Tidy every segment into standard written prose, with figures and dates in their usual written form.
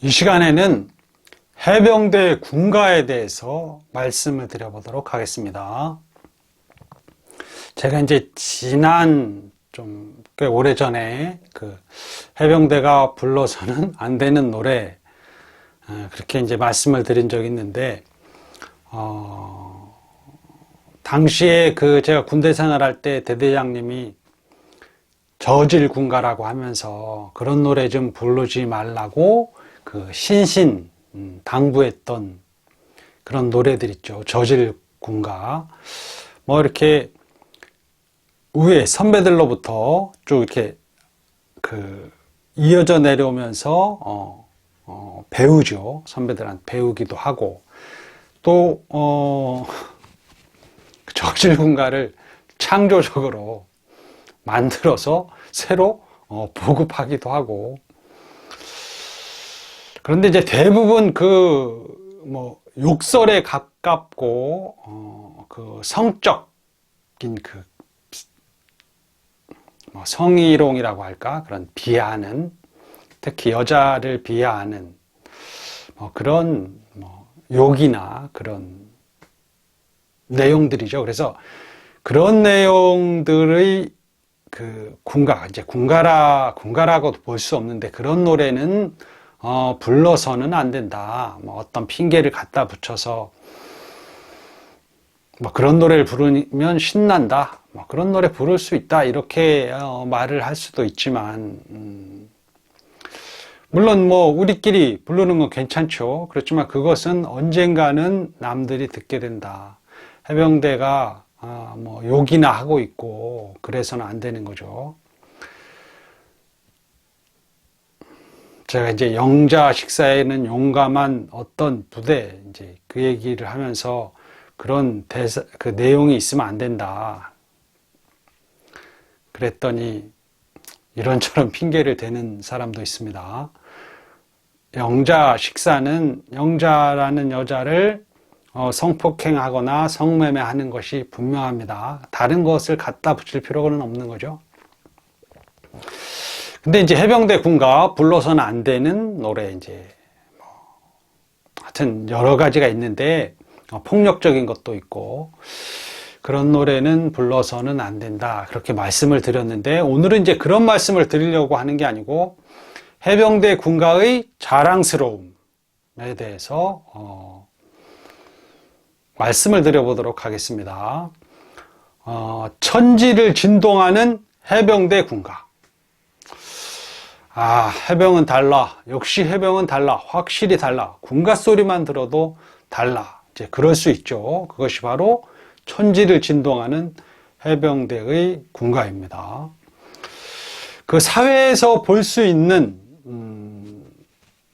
이 시간에는 해병대 군가에 대해서 말씀을 드려보도록 하겠습니다. 제가 이제 지난 꽤 오래전에 그 해병대가 불러서는 안 되는 노래 그렇게 이제 말씀을 드린 적이 있는데 당시에 제가 군대 생활할 때 대대장님이 저질 군가라고 하면서 그런 노래 좀 부르지 말라고 신신 당부했던 그런 노래들 있죠. 저질 군가. 이렇게 위에 선배들로부터 쭉 이렇게 이어져 내려오면서 배우죠. 선배들한테 배우기도 하고 또 저질 군가를 창조적으로 만들어서 새로 보급하기도 하고. 그런데 이제 대부분 욕설에 가깝고 성적인 성희롱이라고 할까? 그런 비하하는, 특히 여자를 비하하는 그런 욕이나 그런 내용들이죠. 그래서 그런 내용들의 군가, 이제 군가라고도 볼 수 없는데 그런 노래는 불러서는 안 된다. 어떤 핑계를 갖다 붙여서 그런 노래를 부르면 신난다. 그런 노래 부를 수 있다. 이렇게 말을 할 수도 있지만, 물론 우리끼리 부르는 건 괜찮죠. 그렇지만 그것은 언젠가는 남들이 듣게 된다. 해병대가 욕이나 하고 있고 그래서는 안 되는 거죠. 제가 이제 영자 식사에는 용감한 어떤 부대, 이제 그 얘기를 하면서 그런 내용이 있으면 안 된다. 그랬더니 이런저런 핑계를 대는 사람도 있습니다. 영자 식사는 영자라는 여자를 성폭행하거나 성매매하는 것이 분명합니다. 다른 것을 갖다 붙일 필요는 없는 거죠. 근데 이제 해병대 군가 불러서는 안 되는 노래, 하여튼 여러 가지가 있는데 폭력적인 것도 있고 그런 노래는 불러서는 안 된다. 그렇게 말씀을 드렸는데 오늘은 이제 그런 말씀을 드리려고 하는 게 아니고 해병대 군가의 자랑스러움에 대해서 말씀을 드려보도록 하겠습니다. 천지를 진동하는 해병대 군가. 해병은 달라. 역시 해병은 달라. 확실히 달라. 군가 소리만 들어도 달라. 이제 그럴 수 있죠. 그것이 바로 천지를 진동하는 해병대의 군가입니다. 그 사회에서 볼 수 있는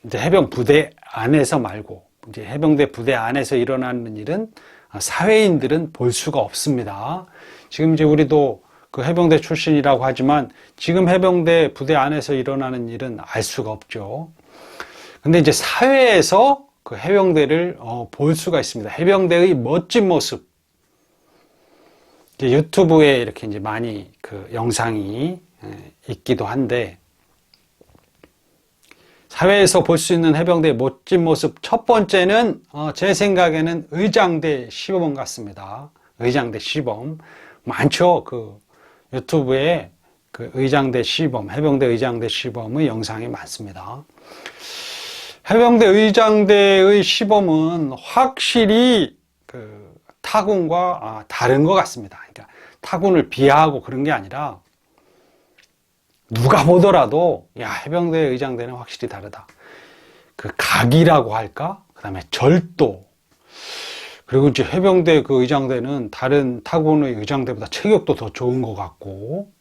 이제 해병 부대 안에서 말고 이제 해병대 부대 안에서 일어나는 일은 사회인들은 볼 수가 없습니다. 지금 이제 우리도 해병대 출신이라고 하지만 지금 해병대 부대 안에서 일어나는 일은 알 수가 없죠. 근데 이제 사회에서 해병대를 볼 수가 있습니다. 해병대의 멋진 모습. 이제 유튜브에 이렇게 이제 많이 영상이 있기도 한데 사회에서 볼 수 있는 해병대의 멋진 모습. 첫 번째는 제 생각에는 의장대 시범 같습니다. 의장대 시범. 많죠. 유튜브에 의장대 시범, 해병대 의장대 시범의 영상이 많습니다. 해병대 의장대의 시범은 확실히 타군과 다른 것 같습니다. 그러니까 타군을 비하하고 그런 게 아니라 누가 보더라도 해병대 의장대는 확실히 다르다. 각이라고 할까? 그 다음에 절도. 그리고 이제 해병대 의장대는 다른 타군의 의장대보다 체격도 더 좋은 것 같고,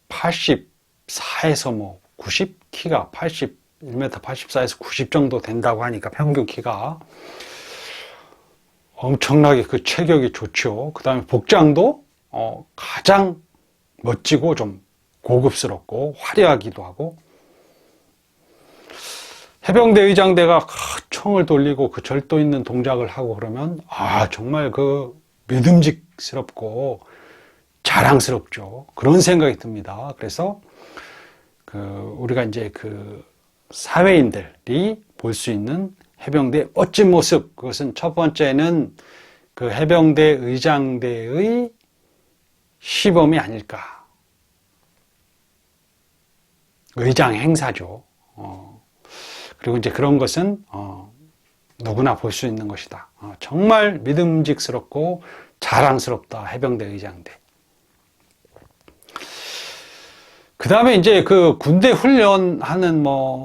84에서 90? 키가 1m 84에서 90 정도 된다고 하니까 평균 키가 엄청나게 체격이 좋죠. 그 다음에 복장도 가장 멋지고 좀 고급스럽고 화려하기도 하고, 해병대 의장대가 총을 돌리고 절도 있는 동작을 하고 그러면 정말 믿음직스럽고 자랑스럽죠. 그런 생각이 듭니다. 그래서 우리가 이제 사회인들이 볼 수 있는 해병대의 멋진 모습, 그것은 첫 번째는 해병대 의장대의 시범이 아닐까. 의장 행사죠. 그리고 이제 그런 것은 누구나 볼 수 있는 것이다. 정말 믿음직스럽고 자랑스럽다. 해병대 의장대. 그 다음에 이제 군대 훈련하는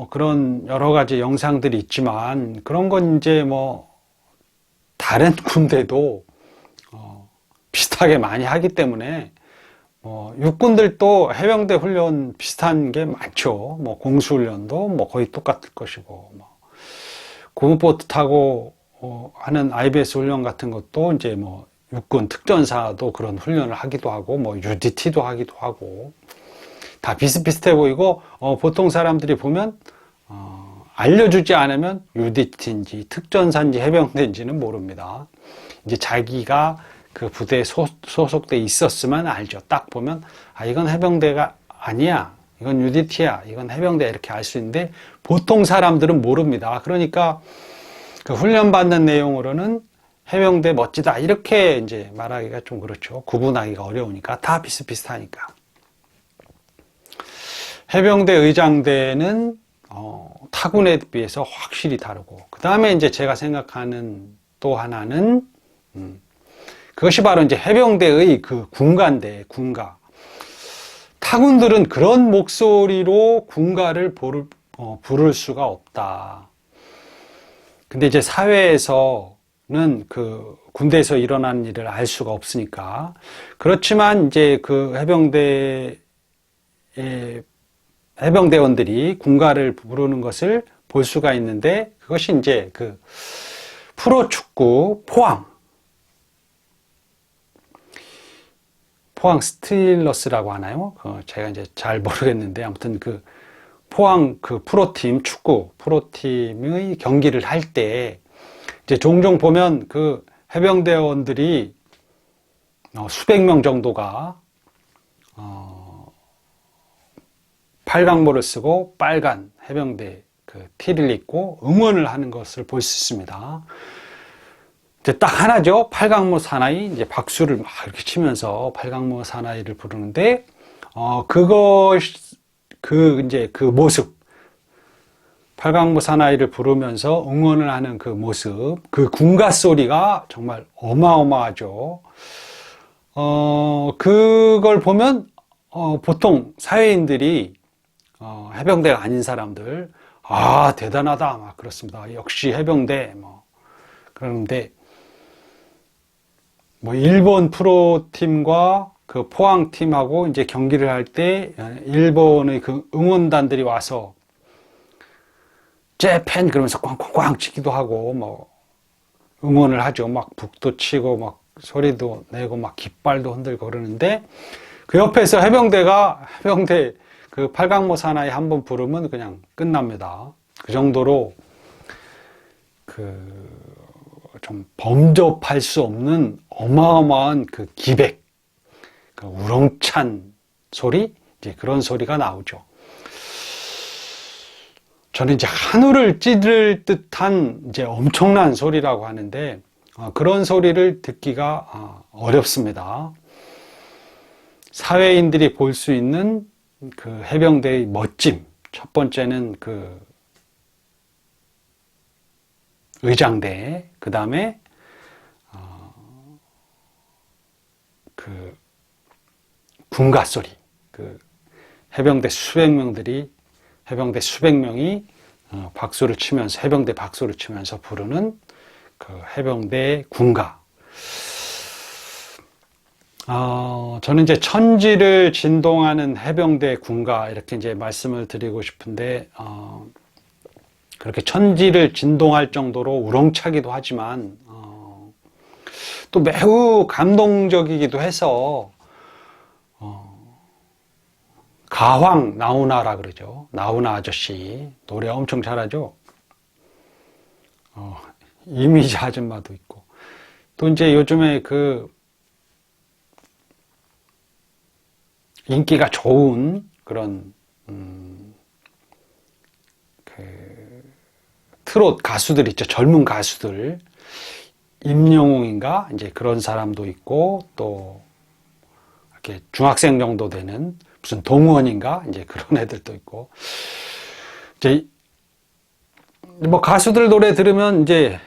그런 여러 가지 영상들이 있지만, 그런 건 이제 다른 군대도 비슷하게 많이 하기 때문에, 육군들도 해병대 훈련 비슷한 게 많죠. 공수훈련도 거의 똑같을 것이고, 고무보트 타고 하는 IBS 훈련 같은 것도 이제 육군 특전사도 그런 훈련을 하기도 하고, UDT도 하기도 하고, 다 비슷비슷해 보이고, 보통 사람들이 보면, 알려주지 않으면 UDT인지 특전사인지 해병대인지는 모릅니다. 이제 자기가 그 부대에 소속돼 있었으면 알죠. 딱 보면, 이건 해병대가 아니야. 이건 UDT야. 이건 해병대 이렇게 알 수 있는데, 보통 사람들은 모릅니다. 그러니까 그 훈련받는 내용으로는 해병대 멋지다. 이렇게 이제 말하기가 좀 그렇죠. 구분하기가 어려우니까. 다 비슷비슷하니까. 해병대 의장대는 타군에 비해서 확실히 다르고, 그 다음에 이제 제가 생각하는 또 하나는 그것이 바로 이제 해병대의 군가인데, 군가. 타군들은 그런 목소리로 군가를 부를 수가 없다. 근데 이제 사회에서는 군대에서 일어나는 일을 알 수가 없으니까. 그렇지만 이제 해병대원들이 군가를 부르는 것을 볼 수가 있는데, 그것이 이제 프로축구 포항 스틸러스라고 하나요? 제가 이제 잘 모르겠는데, 아무튼 포항 프로팀, 축구 프로팀의 경기를 할 때, 이제 종종 보면 해병대원들이 수백 명 정도가 팔각모를 쓰고 빨간 해병대 티를 입고 응원을 하는 것을 볼 수 있습니다. 이제 딱 하나죠. 팔각모 사나이, 이제 박수를 막 이렇게 치면서 팔각모 사나이를 부르는데, 이제 그 모습, 팔각모 사나이를 부르면서 응원을 하는 그 모습, 군가 소리가 정말 어마어마하죠. 그걸 보면, 보통 사회인들이 해병대가 아닌 사람들, 대단하다, 막 그렇습니다. 역시 해병대, 그러는데, 일본 프로팀과 포항팀하고 이제 경기를 할 때, 일본의 응원단들이 와서, 재팬 그러면서 꽝꽝꽝 치기도 하고, 응원을 하죠. 막 북도 치고, 막 소리도 내고, 막 깃발도 흔들고 그러는데, 그 옆에서 해병대 팔각모 사나이 한번 부르면 그냥 끝납니다. 그 정도로 좀 범접할 수 없는 어마어마한 기백, 우렁찬 소리, 이제 그런 소리가 나오죠. 저는 이제 하늘을 찌를 듯한 이제 엄청난 소리라고 하는데, 그런 소리를 듣기가 어렵습니다. 사회인들이 볼 수 있는 해병대의 멋짐. 첫 번째는 의장대, 그 다음에 군가 소리, 해병대 수백 명이 박수를 치면서, 해병대 박수를 치면서 부르는 해병대 군가. 저는 이제 천지를 진동하는 해병대 군가, 이렇게 이제 말씀을 드리고 싶은데, 그렇게 천지를 진동할 정도로 우렁차기도 하지만, 또 매우 감동적이기도 해서, 가황 나훈아라 그러죠. 나훈아 아저씨. 노래 엄청 잘하죠. 이미자 아줌마도 있고. 또 이제 요즘에 인기가 좋은 그런 트롯 가수들 있죠. 젊은 가수들. 임영웅인가? 이제 그런 사람도 있고, 또, 이렇게 중학생 정도 되는 무슨 동원인가? 이제 그런 애들도 있고. 이제, 뭐 가수들 노래 들으면 이제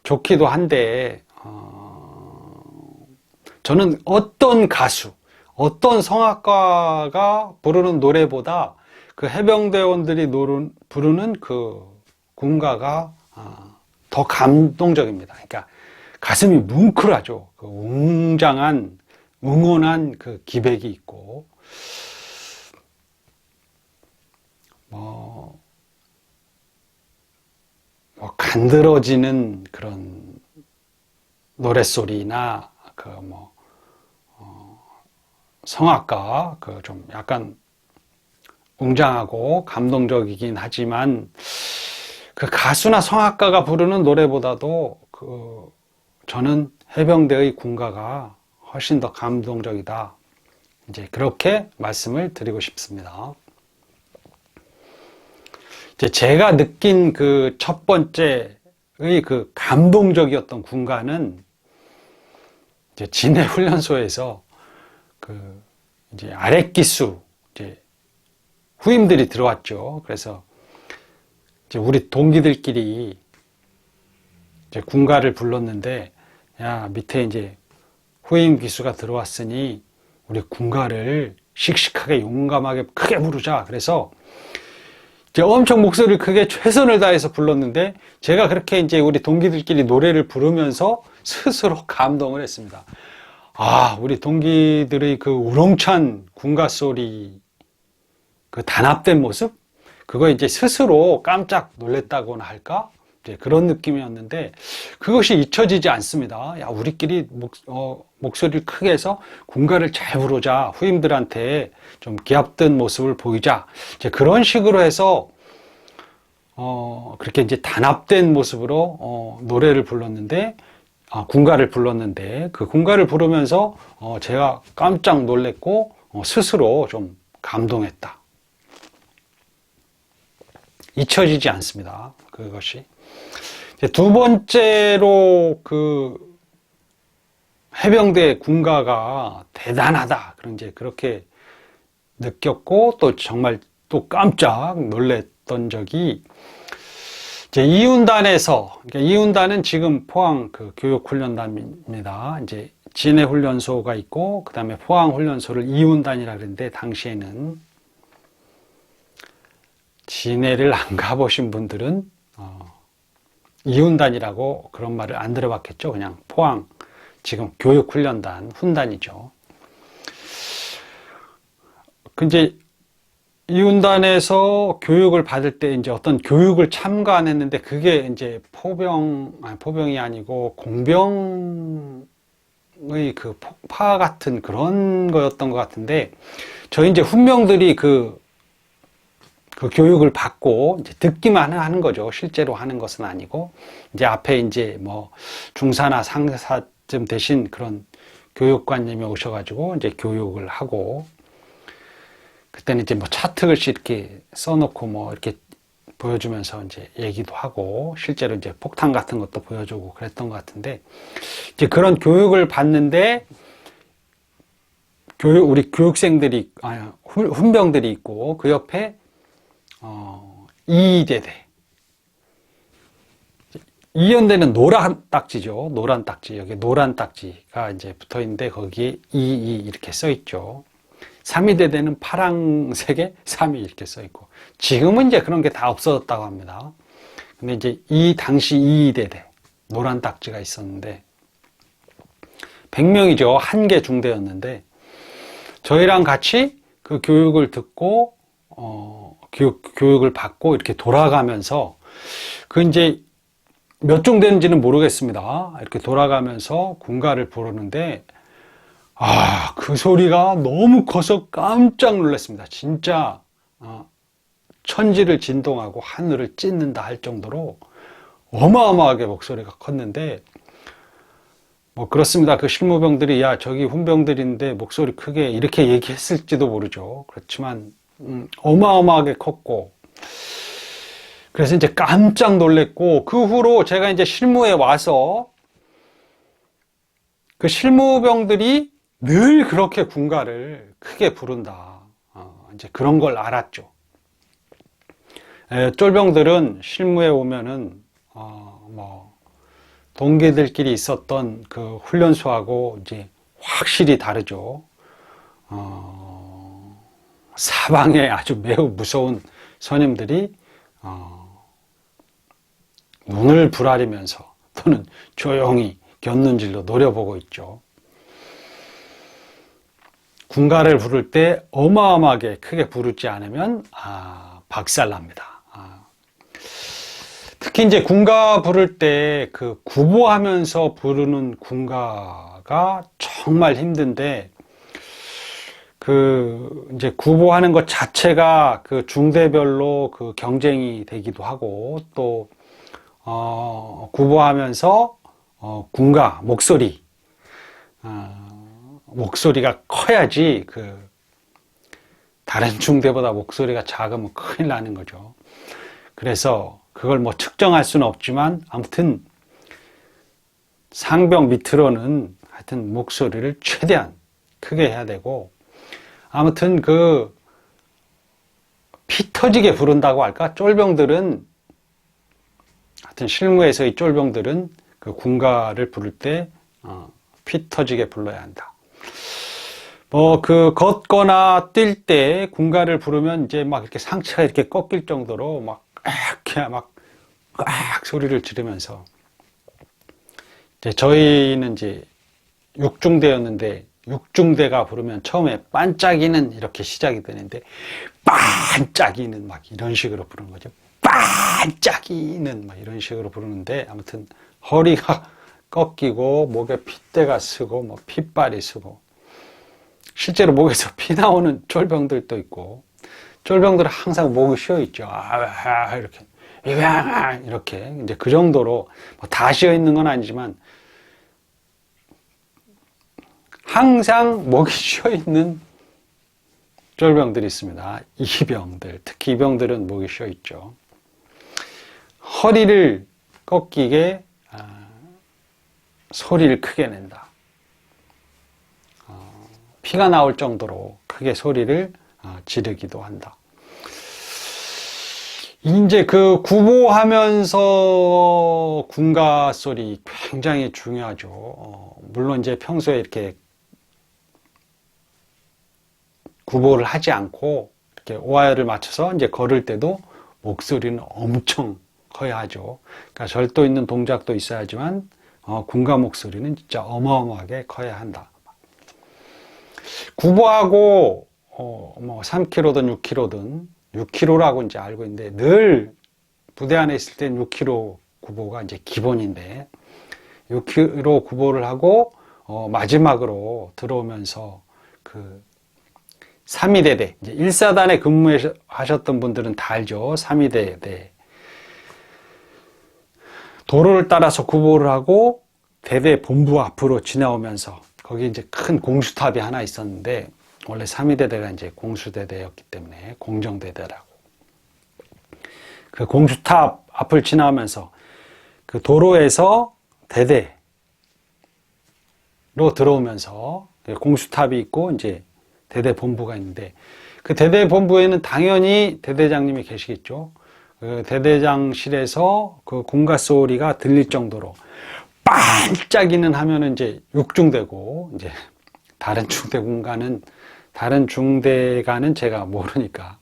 좋기도 한데, 저는 어떤 가수, 어떤 성악가가 부르는 노래보다 그 해병대원들이 부르는 그 군가가 더 감동적입니다. 그러니까 가슴이 뭉클하죠. 그 웅장한, 응원한 그 기백이 있고, 뭐 간드러지는 그런 노랫소리나 성악가 좀 약간 웅장하고 감동적이긴 하지만 그 가수나 성악가가 부르는 노래보다도 저는 해병대의 군가가 훨씬 더 감동적이다. 이제 그렇게 말씀을 드리고 싶습니다. 이제 제가 느낀 그 첫 번째의 그 감동적이었던 군가는 이제 진해 훈련소에서 이제 아랫기수 이제 후임들이 들어왔죠. 그래서 이제 우리 동기들끼리 이제 군가를 불렀는데, 야, 밑에 이제 후임 기수가 들어왔으니 우리 군가를 씩씩하게 용감하게 크게 부르자. 그래서 이제 엄청 목소리를 크게 최선을 다해서 불렀는데, 제가 그렇게 이제 우리 동기들끼리 노래를 부르면서 스스로 감동을 했습니다. 아, 우리 동기들의 그 우렁찬 군가 소리, 그 단합된 모습? 그거 이제 스스로 깜짝 놀랬다고나 할까? 이제 그런 느낌이었는데, 그것이 잊혀지지 않습니다. 야, 우리끼리 목소리를 크게 해서 군가를 잘 부르자. 후임들한테 좀 기합된 모습을 보이자. 이제 그런 식으로 해서, 그렇게 이제 단합된 모습으로, 노래를 불렀는데, 군가를 불렀는데, 그 군가를 부르면서, 제가 깜짝 놀랬고, 스스로 좀 감동했다. 잊혀지지 않습니다. 그것이. 두 번째로 해병대 군가가 대단하다. 그런 이제 그렇게 느꼈고, 또 정말 또 깜짝 놀랬던 적이, 이제 이훈단에서, 그러니까 이훈단은 지금 포항 교육훈련단입니다. 이제 진해훈련소가 있고, 그 다음에 포항훈련소를 이훈단이라 그랬는데, 당시에는 진해를 안 가보신 분들은 이훈단이라고 그런 말을 안 들어봤겠죠. 그냥 포항 지금 교육훈련단 훈단이죠. 근데 이훈단에서 교육을 받을 때 이제 어떤 교육을 참관했는데 그게 이제 포병이 아니고 공병의 그 폭파 같은 그런 거였던 것 같은데, 저희 이제 훈병들이 그 교육을 받고 이제 듣기만 하는 거죠. 실제로 하는 것은 아니고, 이제 앞에 이제 뭐 중사나 상사쯤 되신 그런 교육관님이 오셔가지고 이제 교육을 하고, 그때는 이제 뭐 차트 글씨 이렇게 써놓고 뭐 이렇게 보여주면서 이제 얘기도 하고, 실제로 이제 폭탄 같은 것도 보여주고 그랬던 것 같은데, 이제 그런 교육을 받는데, 우리 교육생들이, 훈병들이 있고, 그 옆에 이대대. 이연대는 노란 딱지죠. 노란 딱지. 여기 노란 딱지가 이제 붙어 있는데 거기에 이렇게 써 있죠. 3위대대는 파란색에 3위 이렇게 써 있고. 지금은 이제 그런 게 다 없어졌다고 합니다. 근데 이제 당시 2대대 노란 딱지가 있었는데 100명이죠. 한 개 중대였는데 저희랑 같이 그 교육을 듣고 교육을 받고 이렇게 돌아가면서 이제 몇 중대인지는 모르겠습니다. 이렇게 돌아가면서 군가를 부르는데 그 소리가 너무 커서 깜짝 놀랐습니다. 진짜 천지를 진동하고 하늘을 찢는다 할 정도로 어마어마하게 목소리가 컸는데 뭐 그렇습니다. 그 실무병들이 야 저기 훈병들인데 목소리 크게 이렇게 얘기했을지도 모르죠. 그렇지만 어마어마하게 컸고 그래서 이제 깜짝 놀랬고 그 후로 제가 이제 실무에 와서 그 실무병들이 늘 그렇게 군가를 크게 부른다. 이제 그런 걸 알았죠. 쫄병들은 실무에 오면은 뭐 동기들끼리 있었던 그 훈련소하고 이제 확실히 다르죠. 사방에 아주 매우 무서운 선임들이 눈을 부라리면서 또는 조용히 곁눈질로 노려보고 있죠. 군가를 부를 때 어마어마하게 크게 부르지 않으면 박살납니다. 특히 이제 군가 부를 때 그 구보하면서 부르는 군가가 정말 힘든데 그 이제 구보하는 것 자체가 그 중대별로 그 경쟁이 되기도 하고 또 구보하면서 군가 목소리가 커야지 그 다른 중대보다 목소리가 작으면 큰일 나는 거죠. 그래서 그걸 뭐 측정할 수는 없지만 아무튼 상병 밑으로는 하여튼 목소리를 최대한 크게 해야 되고 아무튼 그 피 터지게 부른다고 할까? 쫄병들은 하여튼 실무에서의 쫄병들은 그 군가를 부를 때 피 터지게 불러야 한다. 뭐 그 걷거나 뛸 때 군가를 부르면 이제 막 이렇게 상체가 이렇게 꺾일 정도로 막 이렇게 막 소리를 지르면서 이제 저희는 이제 육중대였는데 육중대가 부르면 처음에 반짝이는 이렇게 시작이 되는데 반짝이는 막 이런 식으로 부르는 거죠. 반짝이는 막 이런 식으로 부르는데 아무튼 허리가 꺾이고 목에 핏대가 쓰고 뭐 핏발이 쓰고 실제로 목에서 피 나오는 쫄병들도 있고 쫄병들은 항상 목이 쉬어 있죠. 이렇게 이제 그 정도로 뭐 다 쉬어 있는 건 아니지만 항상 목이 쉬어 있는 쫄병들이 있습니다. 이병들, 특히 이병들은 목이 쉬어 있죠. 허리를 꺾이게 소리를 크게 낸다. 피가 나올 정도로 크게 소리를 지르기도 한다. 이제 그 구보하면서 군가 소리 굉장히 중요하죠. 물론 이제 평소에 이렇게 구보를 하지 않고 이렇게 오하열을 맞춰서 이제 걸을 때도 목소리는 엄청 커야 하죠. 그러니까 절도 있는 동작도 있어야지만 군가 목소리는 진짜 어마어마하게 커야 한다. 구보하고 뭐 3km든 6km든 6km라고 이제 알고 있는데 늘 부대 안에 있을 땐 6km 구보가 이제 기본인데 6km 구보를 하고 마지막으로 들어오면서 그 3위대대 이제 1사단에 근무하셨던 분들은 다 알죠. 3위대대 도로를 따라서 구보를 하고 대대 본부 앞으로 지나오면서 거기 이제 큰 공수탑이 하나 있었는데 원래 3위대대가 이제 공수대대였기 때문에 공정대대라고 그 공수탑 앞을 지나오면서 그 도로에서 대대로 들어오면서 공수탑이 있고 이제 대대 본부가 있는데 그 대대 본부에는 당연히 대대장님이 계시겠죠. 그 대대장실에서 그 군가 소리가 들릴 정도로 반짝이는 하면은 이제 육중대고 이제 다른 중대가는 제가 모르니까.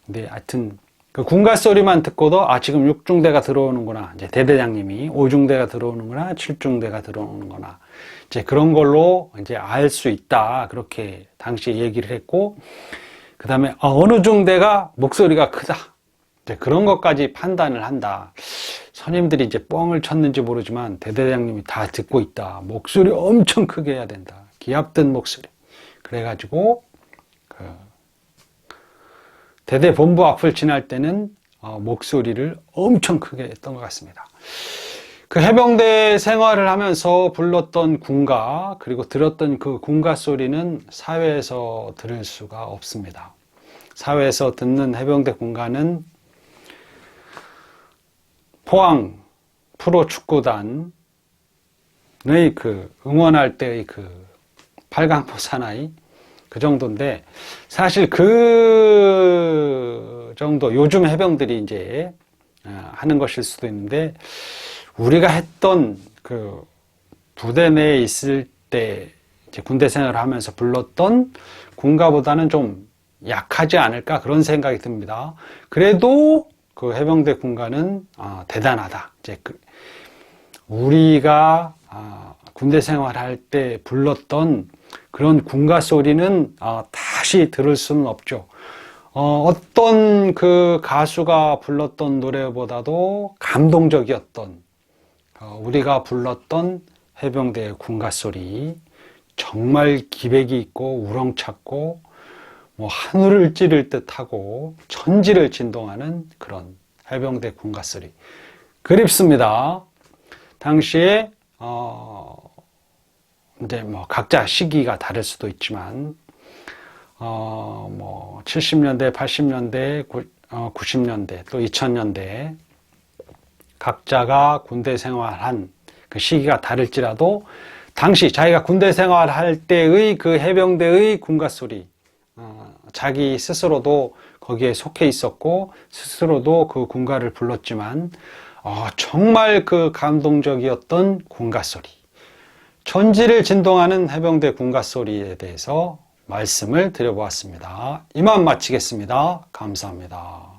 근데 하여튼 그 군가 소리만 듣고도 지금 6중대가 들어오는구나. 이제 대대장님이 5중대가 들어오는구나. 7중대가 들어오는구나. 이제 그런 걸로 이제 알 수 있다. 그렇게 당시에 얘기를 했고 그다음에 어느 중대가 목소리가 크다. 이제 그런 것까지 판단을 한다. 선임들이 이제 뻥을 쳤는지 모르지만 대대장님이 다 듣고 있다. 목소리 엄청 크게 해야 된다. 기합든 목소리. 그래가지고 그 대대 본부 앞을 지날 때는 목소리를 엄청 크게 했던 것 같습니다. 그 해병대 생활을 하면서 불렀던 군가, 그리고 들었던 그 군가 소리는 사회에서 들을 수가 없습니다. 사회에서 듣는 해병대 군가는 포항 프로축구단의 그 응원할 때의 그 팔강포 사나이 그 정도인데, 사실 그 정도 요즘 해병들이 이제 하는 것일 수도 있는데, 우리가 했던 그 부대 내에 있을 때 이제 군대 생활을 하면서 불렀던 군가보다는 좀 약하지 않을까 그런 생각이 듭니다. 그래도 그 해병대 군가는 대단하다. 이제 우리가 군대 생활할 때 불렀던 그런 군가 소리는 다시 들을 수는 없죠. 어떤 그 가수가 불렀던 노래보다도 감동적이었던 우리가 불렀던 해병대의 군가 소리, 정말 기백이 있고 우렁찼고 뭐 하늘을 찌를 듯하고 천지를 진동하는 그런 해병대 군가 소리 그립습니다. 당시에 이제 뭐 각자 시기가 다를 수도 있지만 뭐 70년대, 80년대, 90년대 또 2000년대 각자가 군대 생활한 그 시기가 다를지라도 당시 자기가 군대 생활할 때의 그 해병대의 군가 소리, 자기 스스로도 거기에 속해 있었고 스스로도 그 군가를 불렀지만 정말 그 감동적이었던 군가 소리, 천지를 진동하는 해병대 군가 소리에 대해서 말씀을 드려보았습니다. 이만 마치겠습니다. 감사합니다.